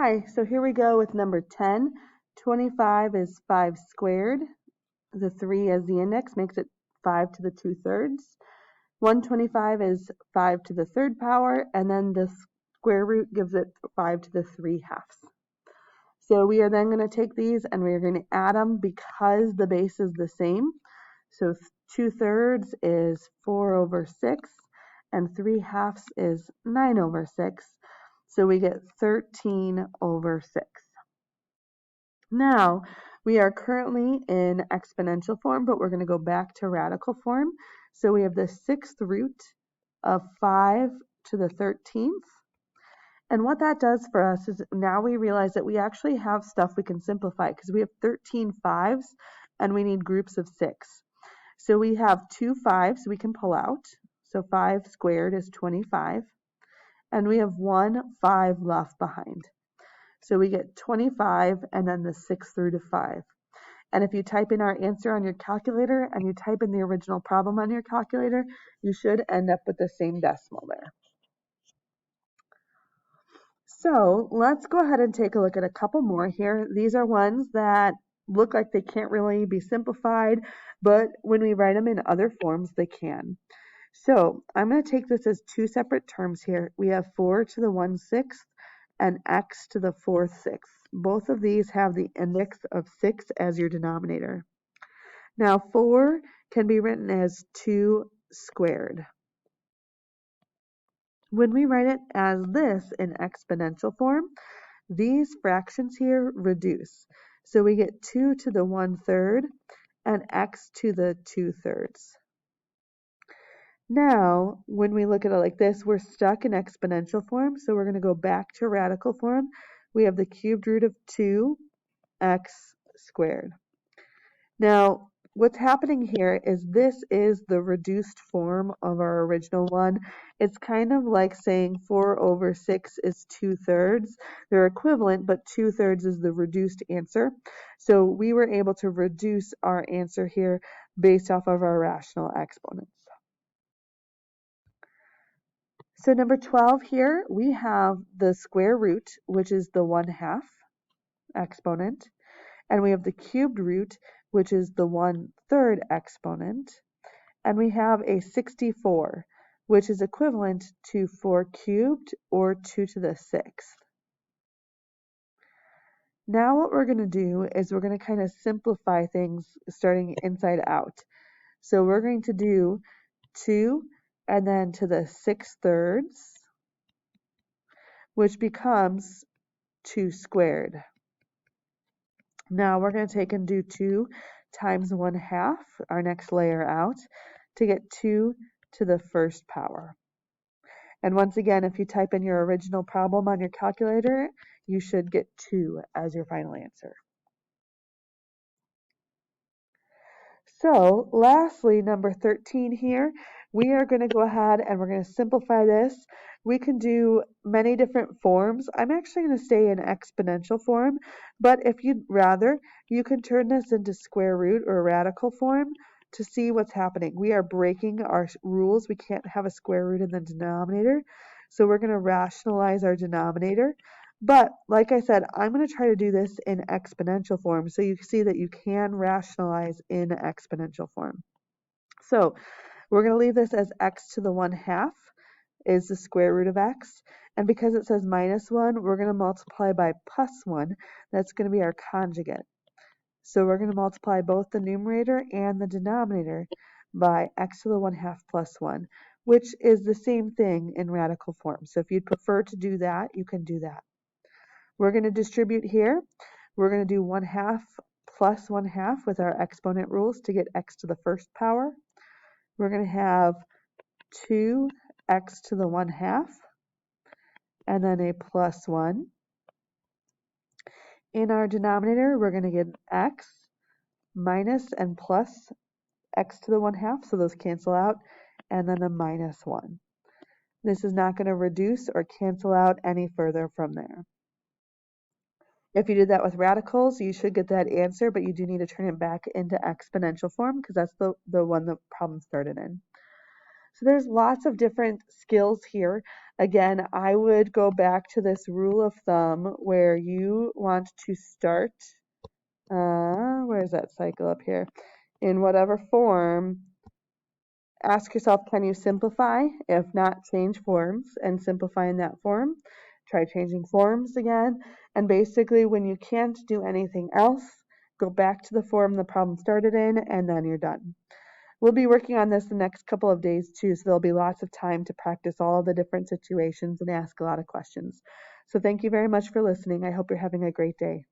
Hi, so here we go with number 10. 25 is 5 squared. The 3 as the index makes it 5 to the 2/3. 125 is 5 to the 3rd power, and then the square root gives it 5 to the 3/2. So we are then going to take these and we are going to add them because the base is the same. So 2/3 is 4/6, and 3/2 is 9/6. So we get 13/6. Now, we are currently in exponential form, but we're going to go back to radical form. So we have the 6th root of 5 to the 13th. And what that does for us is now we realize that we actually have stuff we can simplify because we have 13 5s and we need groups of 6. So we have 2 5s we can pull out. So 5 squared is 25. And we have 1 5 left behind. So we get 25 and then the 6th root of 5. And if you type in our answer on your calculator and you type in the original problem on your calculator, you should end up with the same decimal there. So let's go ahead and take a look at a couple more here. These are ones that look like they can't really be simplified, but when we write them in other forms, they can. So I'm going to take this as two separate terms here. We have 4 to the 1/6 and x to the 4/6. Both of these have the index of 6 as your denominator. Now 4 can be written as 2 squared. When we write it as this in exponential form, these fractions here reduce. So we get 2 to the 1/3 and x to the 2/3. Now, when we look at it like this, we're stuck in exponential form, so we're going to go back to radical form. We have the cubed root of 2x squared. Now, what's happening here is this is the reduced form of our original one. It's kind of like saying 4/6 is 2/3. They're equivalent, but 2/3 is the reduced answer. So we were able to reduce our answer here based off of our rational exponents. So number 12 here, we have the square root, which is the 1/2 exponent, and we have the cubed root, which is the 1/3 exponent, and we have a 64, which is equivalent to 4 cubed or 2 to the 6th. Now what we're going to do is we're going to kind of simplify things starting inside out. So we're going to do 2 and then to the 6/3, which becomes 2 squared. Now we're going to take and do 2 times 1/2, our next layer out, to get 2 to the 1st power. And once again, if you type in your original problem on your calculator, you should get 2 as your final answer. So lastly, number 13 here, we are going to go ahead and we're going to simplify this. We can do many different forms. I'm actually going to stay in exponential form, but if you'd rather, you can turn this into square root or radical form to see what's happening. We are breaking our rules. We can't have a square root in the denominator, so we're going to rationalize our denominator. But like I said, I'm going to try to do this in exponential form so you see that you can rationalize in exponential form. So we're going to leave this as x to the 1/2 is the square root of x. And because it says -1, we're going to multiply by +1. That's going to be our conjugate. So we're going to multiply both the numerator and the denominator by x to the 1/2 plus 1, which is the same thing in radical form. So if you'd prefer to do that, you can do that. We're going to distribute here. We're going to do 1/2 plus 1/2 with our exponent rules to get x to the 1st power. We're going to have 2x to the 1/2 and then a plus 1. In our denominator, we're going to get x minus and plus x to the 1/2, so those cancel out, and then a -1. This is not going to reduce or cancel out any further from there. If you did that with radicals, you should get that answer, but you do need to turn it back into exponential form because that's the one the problem started in. So there's lots of different skills here. Again, I would go back to this rule of thumb where you want to start, where is that cycle up here? In whatever form, ask yourself, can you simplify? If not, change forms and simplify in that form. Try changing forms again. And basically, when you can't do anything else, go back to the form the problem started in, and then you're done. We'll be working on this the next couple of days too, so there'll be lots of time to practice all the different situations and ask a lot of questions. So thank you very much for listening. I hope you're having a great day.